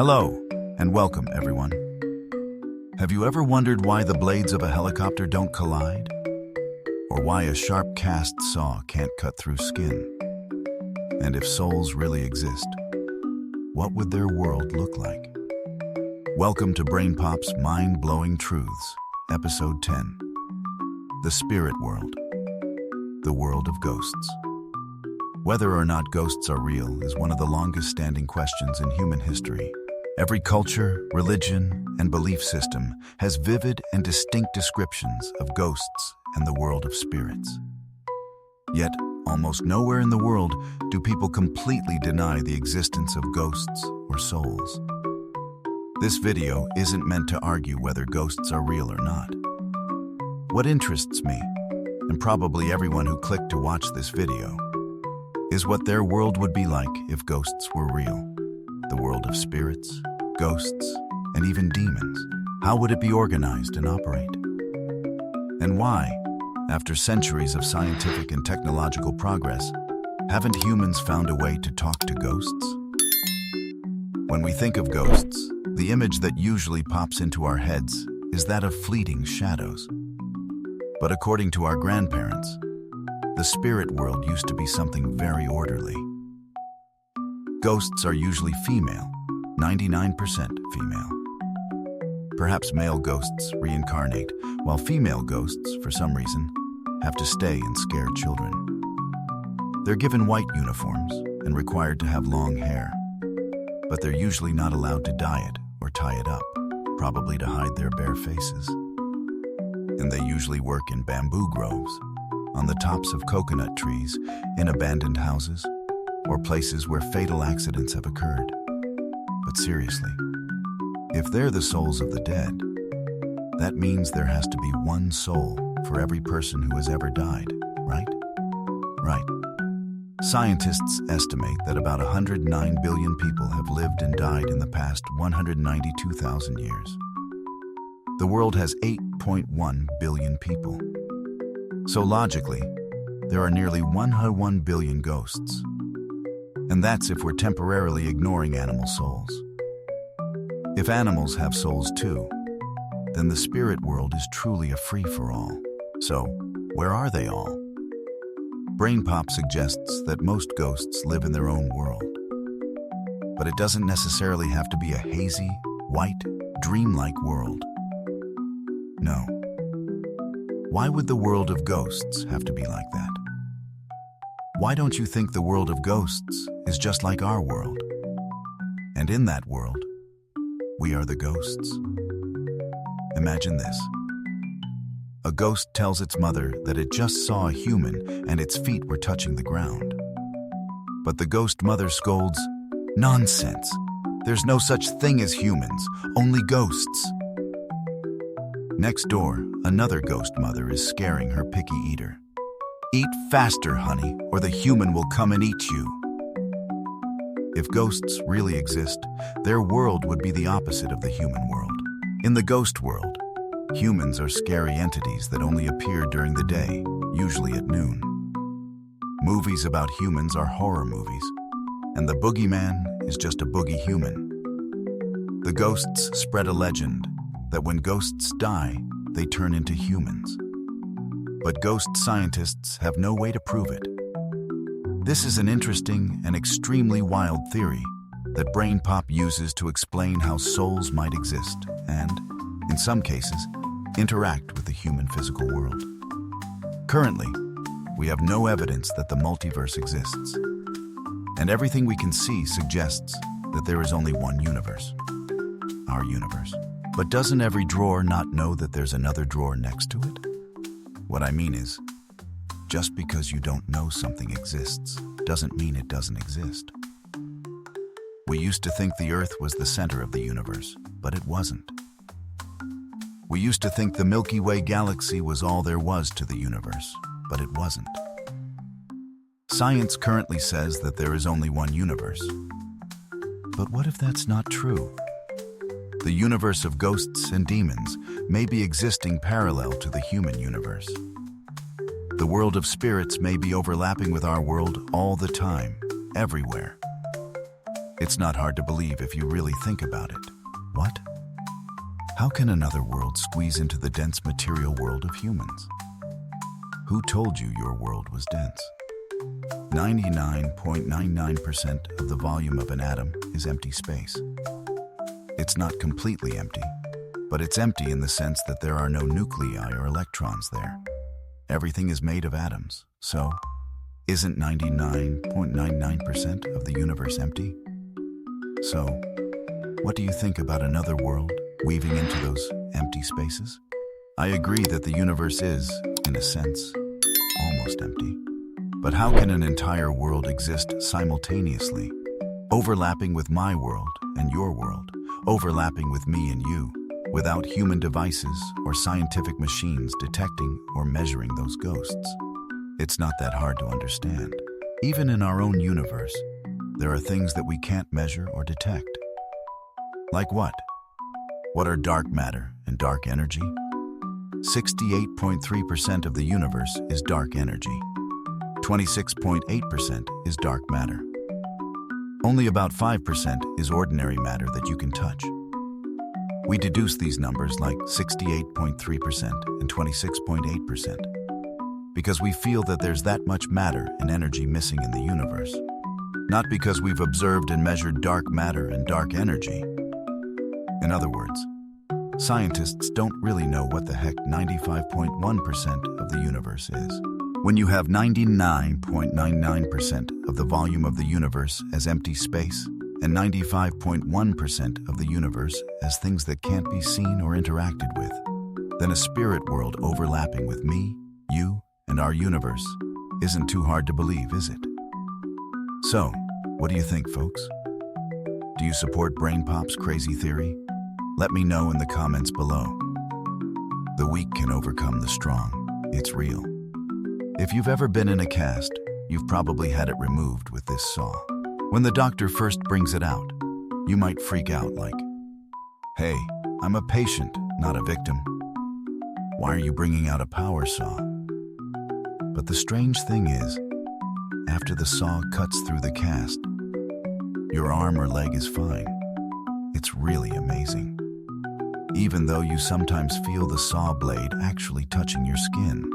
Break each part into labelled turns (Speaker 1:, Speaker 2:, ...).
Speaker 1: Hello, and welcome, everyone. Have you ever wondered why the blades of a helicopter don't collide? Or why a sharp cast saw can't cut through skin? And if souls really exist, what would their world look like? Welcome to Brain Pop's Mind-Blowing Truths, Episode 10. The Spirit World. The World of Ghosts. Whether or not ghosts are real is one of the longest-standing questions in human history. Every culture, religion, and belief system has vivid and distinct descriptions of ghosts and the world of spirits. Yet, almost nowhere in the world do people completely deny the existence of ghosts or souls. This video isn't meant to argue whether ghosts are real or not. What interests me, and probably everyone who clicked to watch this video, is what their world would be like if ghosts were real. The world of spirits, ghosts, and even demons. How would it be organized and operate? And why, after centuries of scientific and technological progress, haven't humans found a way to talk to ghosts? When we think of ghosts, the image that usually pops into our heads is that of fleeting shadows. But according to our grandparents, the spirit world used to be something very orderly. Ghosts are usually female, 99% female. Perhaps male ghosts reincarnate, while female ghosts, for some reason, have to stay and scare children. They're given white uniforms and required to have long hair, but they're usually not allowed to dye it or tie it up, probably to hide their bare faces. And they usually work in bamboo groves, on the tops of coconut trees, in abandoned houses, or places where fatal accidents have occurred. But seriously, if they're the souls of the dead, that means there has to be one soul for every person who has ever died, right? Right. Scientists estimate that about 109 billion people have lived and died in the past 192,000 years. The world has 8.1 billion people. So logically, there are nearly 101 billion ghosts. And that's if we're temporarily ignoring animal souls. If animals have souls too, then the spirit world is truly a free-for-all. So, where are they all? Brain Pop suggests that most ghosts live in their own world. But it doesn't necessarily have to be a hazy, white, dreamlike world. No. Why would the world of ghosts have to be like that? Why don't you think the world of ghosts is just like our world? And in that world, we are the ghosts. Imagine this. A ghost tells its mother that it just saw a human and its feet were touching the ground. But the ghost mother scolds, "Nonsense! There's no such thing as humans, only ghosts." Next door, another ghost mother is scaring her picky eater. "Eat faster, honey, or the human will come and eat you." If ghosts really exist, their world would be the opposite of the human world. In the ghost world, humans are scary entities that only appear during the day, usually at noon. Movies about humans are horror movies, and the boogeyman is just a boogie human. The ghosts spread a legend that when ghosts die, they turn into humans. But ghost scientists have no way to prove it. This is an interesting and extremely wild theory that Brain Pop uses to explain how souls might exist and, in some cases, interact with the human physical world. Currently, we have no evidence that the multiverse exists, and everything we can see suggests that there is only one universe, our universe. But doesn't every drawer not know that there's another drawer next to it? What I mean is, just because you don't know something exists doesn't mean it doesn't exist. We used to think the Earth was the center of the universe, but it wasn't. We used to think the Milky Way galaxy was all there was to the universe, but it wasn't. Science currently says that there is only one universe. But what if that's not true? The universe of ghosts and demons may be existing parallel to the human universe. The world of spirits may be overlapping with our world all the time, everywhere. It's not hard to believe if you really think about it. What? How can another world squeeze into the dense material world of humans? Who told you your world was dense? 99.99% of the volume of an atom is empty space. It's not completely empty, but it's empty in the sense that there are no nuclei or electrons there. Everything is made of atoms, so isn't 99.99% of the universe empty? So, what do you think about another world weaving into those empty spaces? I agree that the universe is, in a sense, almost empty. But how can an entire world exist simultaneously, overlapping with my world and your world, overlapping with me and you, without human devices or scientific machines detecting or measuring those ghosts? It's not that hard to understand. Even in our own universe, there are things that we can't measure or detect. Like what? What are dark matter and dark energy? 68.3% of the universe is dark energy. 26.8% is dark matter. Only about 5% is ordinary matter that you can touch. We deduce these numbers like 68.3% and 26.8% because we feel that there's that much matter and energy missing in the universe. Not because we've observed and measured dark matter and dark energy. In other words, scientists don't really know what the heck 95.1% of the universe is. When you have 99.99% of the volume of the universe as empty space and 95.1% of the universe as things that can't be seen or interacted with, then a spirit world overlapping with me, you, and our universe isn't too hard to believe, is it? So, what do you think, folks? Do you support Brain Pop's crazy theory? Let me know in the comments below. The weak can overcome the strong. It's real. If you've ever been in a cast, you've probably had it removed with this saw. When the doctor first brings it out, you might freak out like, "Hey, I'm a patient, not a victim. Why are you bringing out a power saw?" But the strange thing is, after the saw cuts through the cast, your arm or leg is fine. It's really amazing. Even though you sometimes feel the saw blade actually touching your skin.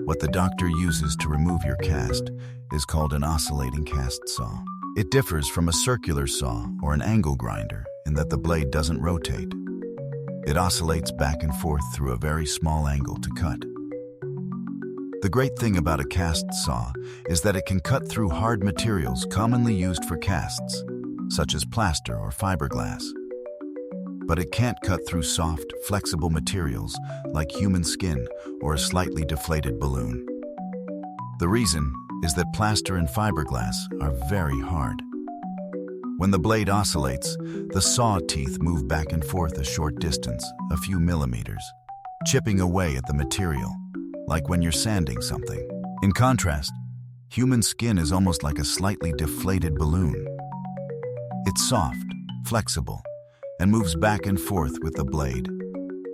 Speaker 1: What the doctor uses to remove your cast is called an oscillating cast saw. It differs from a circular saw or an angle grinder in that the blade doesn't rotate. It oscillates back and forth through a very small angle to cut. The great thing about a cast saw is that it can cut through hard materials commonly used for casts, such as plaster or fiberglass. But it can't cut through soft, flexible materials like human skin or a slightly deflated balloon. The reason is that plaster and fiberglass are very hard. When the blade oscillates, the saw teeth move back and forth a short distance, a few millimeters, chipping away at the material, like when you're sanding something. In contrast, human skin is almost like a slightly deflated balloon. It's soft, flexible, and moves back and forth with the blade,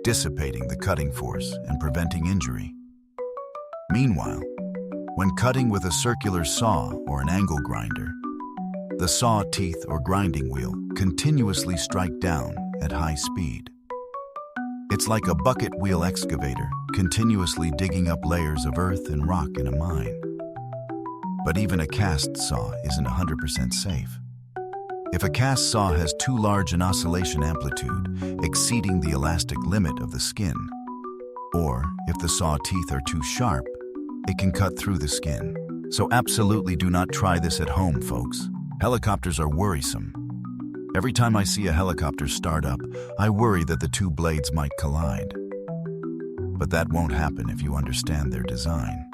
Speaker 1: dissipating the cutting force and preventing injury. Meanwhile, when cutting with a circular saw or an angle grinder, the saw teeth or grinding wheel continuously strike down at high speed. It's like a bucket wheel excavator continuously digging up layers of earth and rock in a mine. But even a cast saw isn't 100% safe. If a cast saw has too large an oscillation amplitude, exceeding the elastic limit of the skin, or if the saw teeth are too sharp, it can cut through the skin. So absolutely do not try this at home, folks. Helicopters are worrisome. Every time I see a helicopter start up, I worry that the two blades might collide. But that won't happen if you understand their design.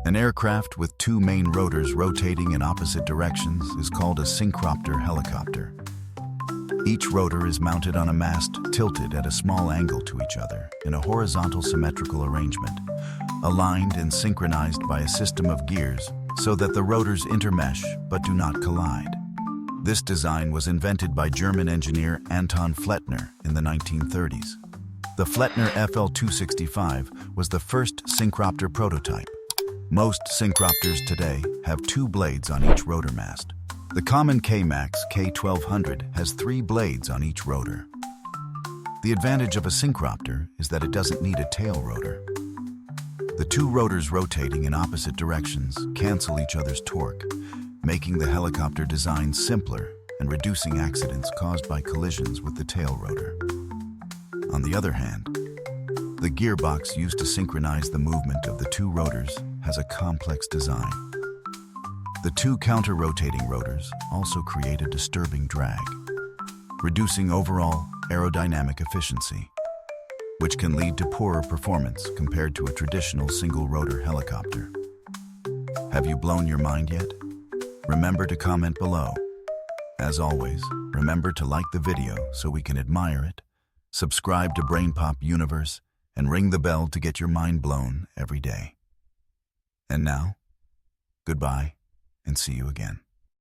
Speaker 1: An aircraft with two main rotors rotating in opposite directions is called a syncropter helicopter. Each rotor is mounted on a mast tilted at a small angle to each other in a horizontal symmetrical arrangement, aligned and synchronized by a system of gears so that the rotors intermesh but do not collide. This design was invented by German engineer Anton Flettner in the 1930s. The Flettner FL-265 was the first syncropter prototype. Most syncropters today have two blades on each rotor mast. The common K-Max K1200 has 3 blades on each rotor. The advantage of a syncropter is that it doesn't need a tail rotor. The 2 rotors rotating in opposite directions cancel each other's torque, making the helicopter design simpler and reducing accidents caused by collisions with the tail rotor. On the other hand, the gearbox used to synchronize the movement of the 2 rotors has a complex design. The 2 counter-rotating rotors also create a disturbing drag, reducing overall aerodynamic efficiency, which can lead to poorer performance compared to a traditional single-rotor helicopter. Have you blown your mind yet? Remember to comment below. As always, remember to like the video so we can admire it, subscribe to Brain Pop Universe, and ring the bell to get your mind blown every day. And now, goodbye, and see you again.